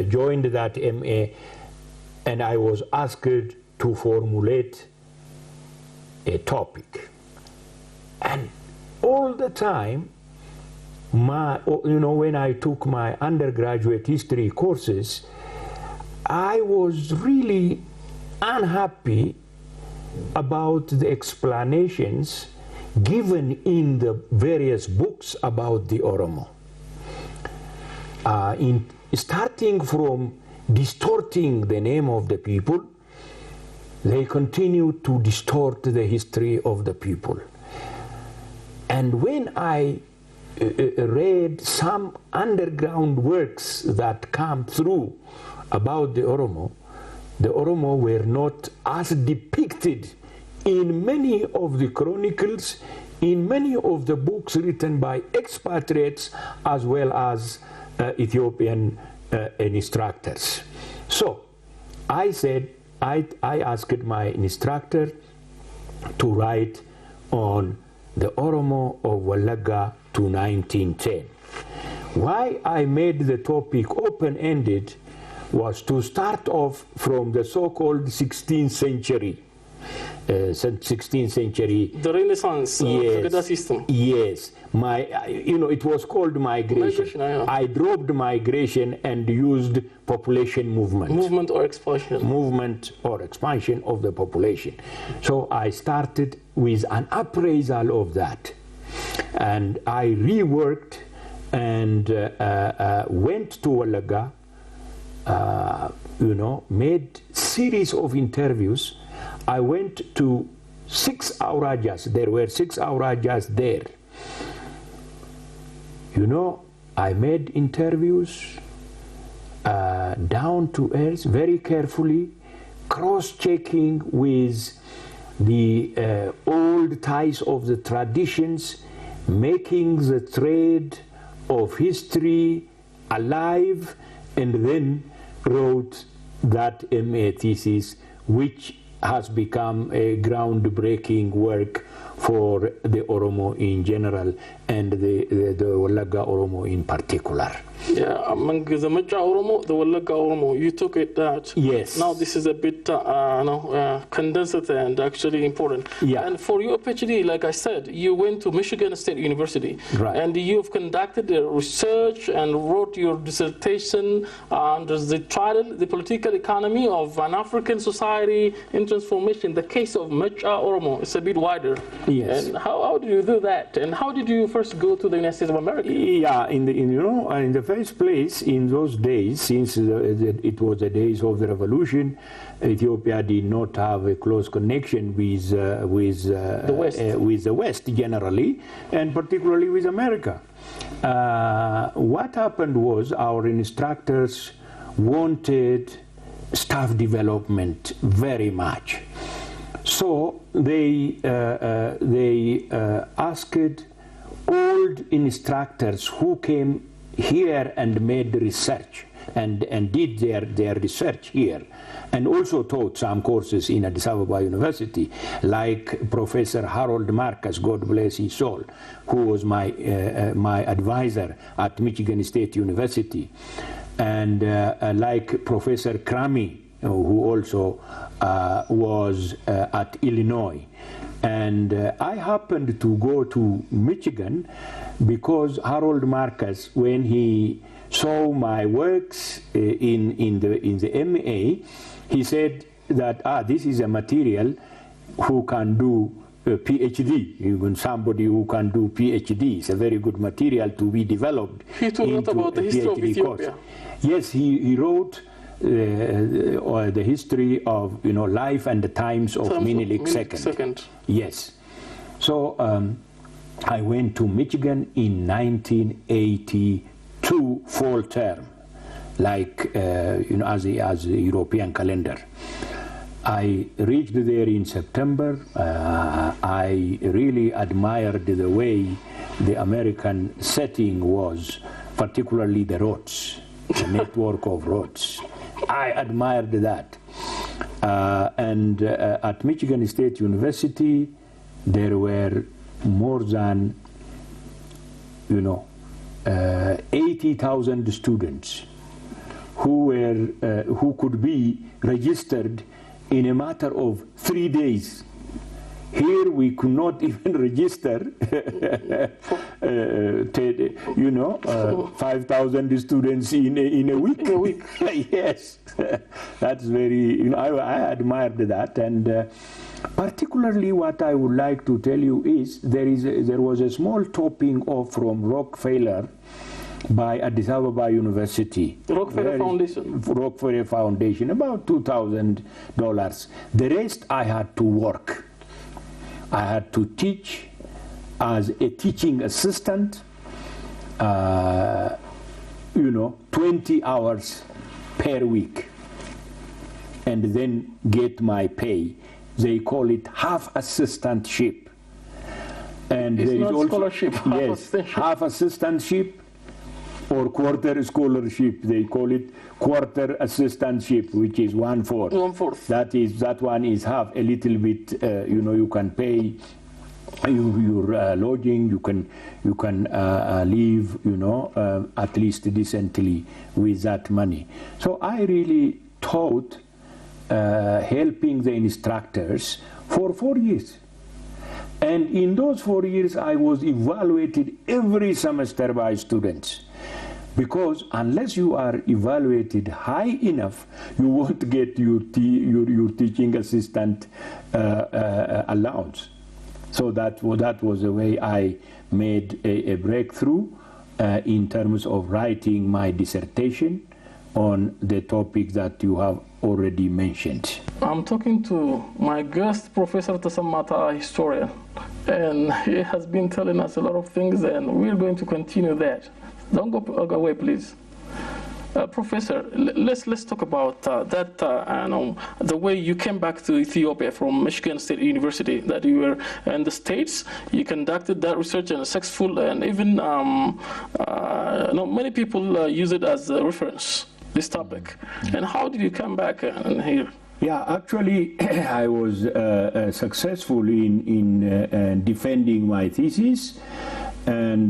joined that MA, and I was asked to formulate a topic. And all the time, when I took my undergraduate history courses, I was really unhappy about the explanations given in the various books about the Oromo. Starting from distorting the name of the people, they continue to distort the history of the people. And when I read some underground works that come through about the Oromo were not as depicted in many of the chronicles, in many of the books written by expatriates as well as Ethiopian instructors. So I said, I asked my instructor to write on the Oromo of Walaga to 1910. Why I made the topic open-ended was to start off from the so-called 16th century. 16th century. The Renaissance, yes, the Gada system. Yes, it was called migration. I dropped migration and used population movement. Movement or expansion. Movement or expansion of the population. So I started with an appraisal of that, and I reworked and went to Walaga. Made series of interviews. I went to 6 Aurajas. There were 6 Aurajas there. I made interviews down to earth, very carefully, cross-checking with the old ties of the traditions, making the thread of history alive, and then wrote that MA thesis, which has become a groundbreaking work for the Oromo in general and the Walaga Oromo in particular. Yeah, among the Mecha Oromo, the Walaga Oromo, you took it that. Yes. Now this is a bit condensed and actually important. Yeah. And for your PhD, like I said, you went to Michigan State University. Right. And you've conducted a research and wrote your dissertation under the title, The Political Economy of an African Society in Transformation, the case of Mecha Oromo. It's a bit wider. Yes. And how did you do that? And how did you first go to the United States of America? Yeah, in the first place, in those days, since it was the days of the revolution, Ethiopia did not have a close connection with the West generally, and particularly with America. What happened was our instructors wanted staff development very much. So they asked old instructors who came here and made research and did their research here, and also taught some courses in Addis Ababa University, like Professor Harold Marcus, God bless his soul, who was my advisor at Michigan State University, and like Professor Krami, who also was at Illinois. And I happened to go to Michigan because Harold Marcus, when he saw my works in the MA, he said that this is a material who can do a PhD. Even somebody who can do PhD is a very good material to be developed. He wrote about the history of Ethiopia. Yes, he wrote the history of life and the times of Menelik II. Yes. So I went to Michigan in 1982 fall term, like as a European calendar. I reached there in September. I really admired the way the American setting was, particularly the roads, the network of roads. I admired that. And at Michigan State University, there were more than 80,000 students who could be registered in a matter of 3 days. Here we could not even register, 5,000 students in a week. In a week. Yes, that's very, I admired that. And particularly what I would like to tell you is there was a small topping off from Rockefeller by Addis Ababa University. The Rockefeller Foundation. Rockefeller Foundation, about $2,000. The rest I had to work. I had to teach as a teaching assistant, 20 hours per week, and then get my pay. They call it half assistantship. And it's there not is also scholarship, half assistantship or quarter scholarship. They call it quarter assistantship, which is 1/4. 1/4. That one is half, a little bit. You can pay your lodging. You can live. At least decently with that money. So I really taught helping the instructors for 4 years. And in those 4 years, I was evaluated every semester by students. Because unless you are evaluated high enough, you won't get your teaching assistant allowance. So that was the way I made a breakthrough in terms of writing my dissertation on the topic that you have already mentioned. I'm talking to my guest, Professor Tessema, a historian, and he has been telling us a lot of things, and we're going to continue that. Don't go away, please. Professor, let's talk about the way you came back to Ethiopia from Michigan State University, that you were in the States, you conducted that research and successful, and even many people use it as a reference, this topic. And how did you come back here? Yeah, actually, I was successful in defending my thesis. And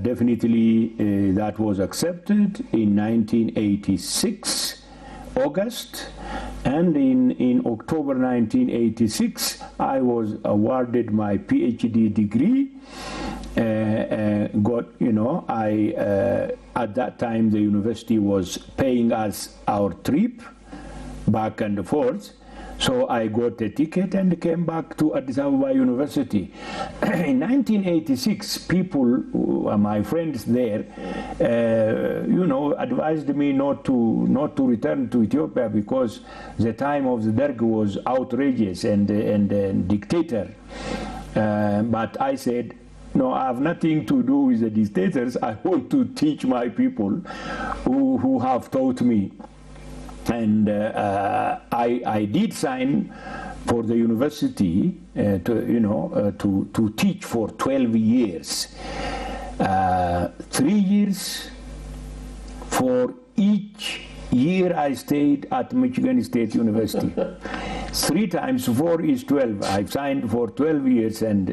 definitely that was accepted in 1986, August. And in October 1986, I was awarded my PhD degree. At that time, the university was paying us our trip back and forth. So I got a ticket and came back to Addis Ababa University. In 1986, people, my friends there, advised me not to return to Ethiopia because the time of the Derg was outrageous and dictator. But I said, no, I have nothing to do with the dictators. I want to teach my people who have taught me. And I did sign for the university to teach for 12 years. 3 years for each year I stayed at Michigan State University. 3 times 4 is 12. I signed for 12 years, and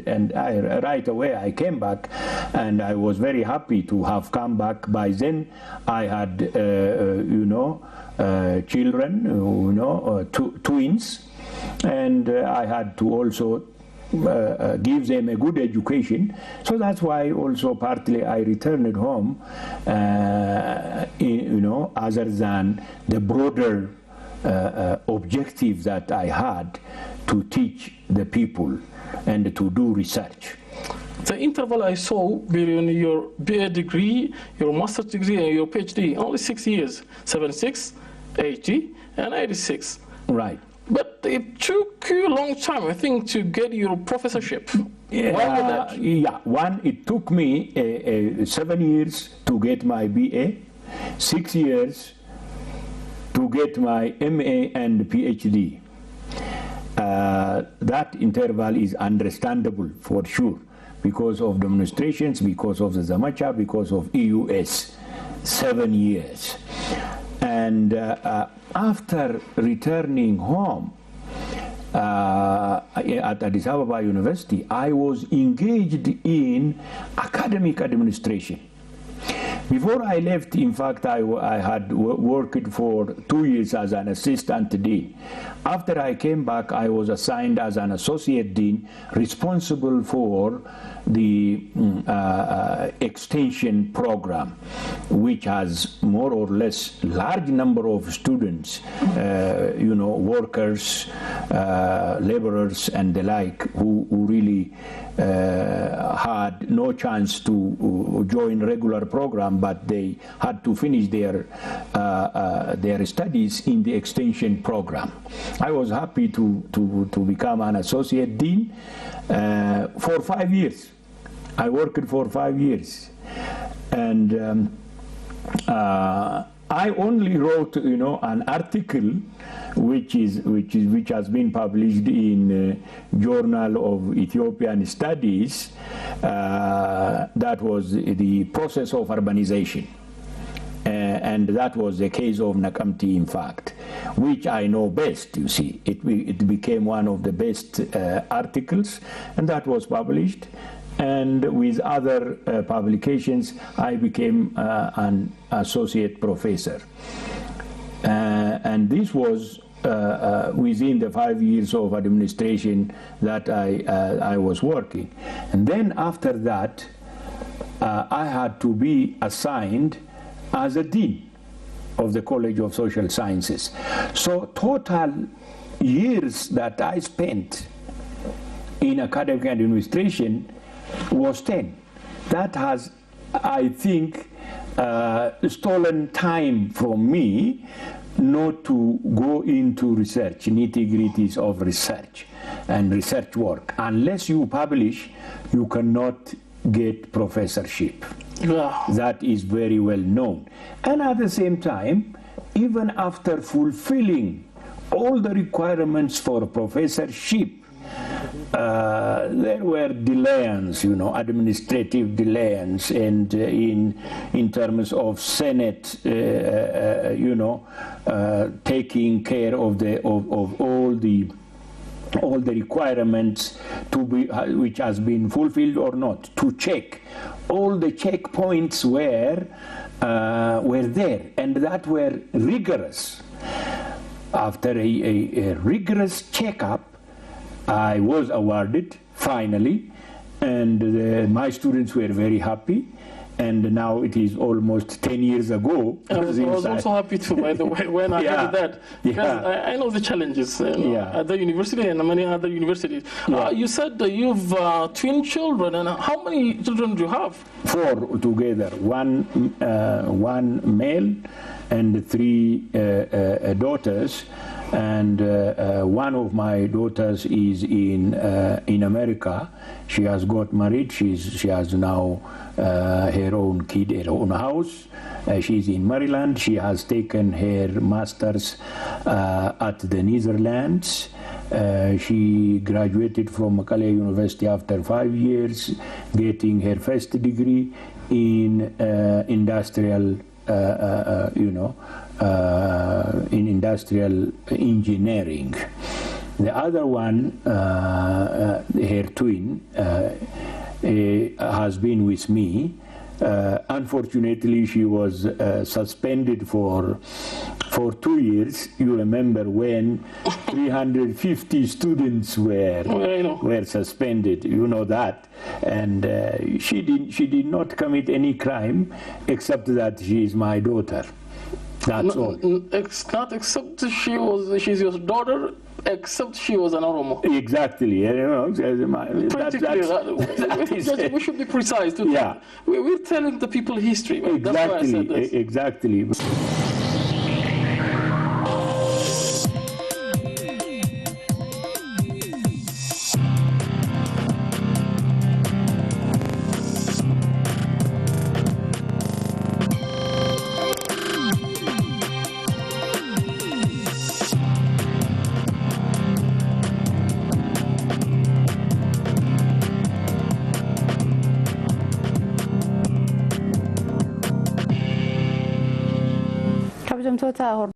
right away I came back, and I was very happy to have come back. By then I had children, twins, and I had to also give them a good education. So that's why also partly I returned home, other than the broader objective that I had to teach the people and to do research. The interval I saw between your BA degree, your master's degree, and your PhD, only 6 years, 76, 80, and 86. Right. But it took you a long time, I think, to get your professorship. Yeah, why was that? It took me 7 years to get my BA, 6 years to get my MA and PhD. That interval is understandable for sure, because of demonstrations, because of the Zamacha, because of EUS, 7 years. And after returning home at Addis Ababa University, I was engaged in academic administration, Before I left, in fact, I had worked for 2 years as an assistant dean. After I came back, I was assigned as an associate dean responsible for the extension program, which has more or less large number of students, workers, laborers and the like, who really had no chance to join regular program, but they had to finish their studies in the extension program. I was happy to become an associate dean for 5 years. I worked for 5 years, and I only wrote, an article which has been published in Journal of Ethiopian Studies. That was the process of urbanization. And that was the case of Nakamti, in fact, which I know best, you see. It became one of the best articles, and that was published. And with other publications, I became an associate professor. And this was within the 5 years of administration that I was working. And then after that, I had to be assigned as a dean of the College of Social Sciences. So total years that I spent in academic administration was 10. That has, I think, stolen time from me not to go into research, nitty-gritties of research and research work. Unless you publish, you cannot get professorship. Yeah. That is very well known. And at the same time, even after fulfilling all the requirements for professorship, there were delays, administrative delays, and in terms of Senate, taking care of all the requirements to be, which has been fulfilled or not, to check. All the checkpoints were there, and that were rigorous. After a rigorous checkup, I was awarded finally, and my students were very happy. And now it is almost 10 years ago. I was also happy too, by the way, when I heard that. Because I know the challenges at the university and many other universities. You said that you've twin children, and how many children do you have? 4 together, one male and 3 daughters. And one of my daughters is in America. She has got married. She has now her own kid, her own house. She's in Maryland. She has taken her master's at the Netherlands. She graduated from Macaulay University after 5 years, getting her first degree in industrial, in industrial engineering. The other one, her twin, has been with me. Unfortunately, she was suspended for 2 years. You remember when 350 students were suspended. You know that, and she did not commit any crime except that she is my daughter. That's all. Not except she's your daughter, except she was an Oromo. Exactly. We should be precise. We're telling the people history. Exactly. That's why I said this. Exactly. Kabajamtoota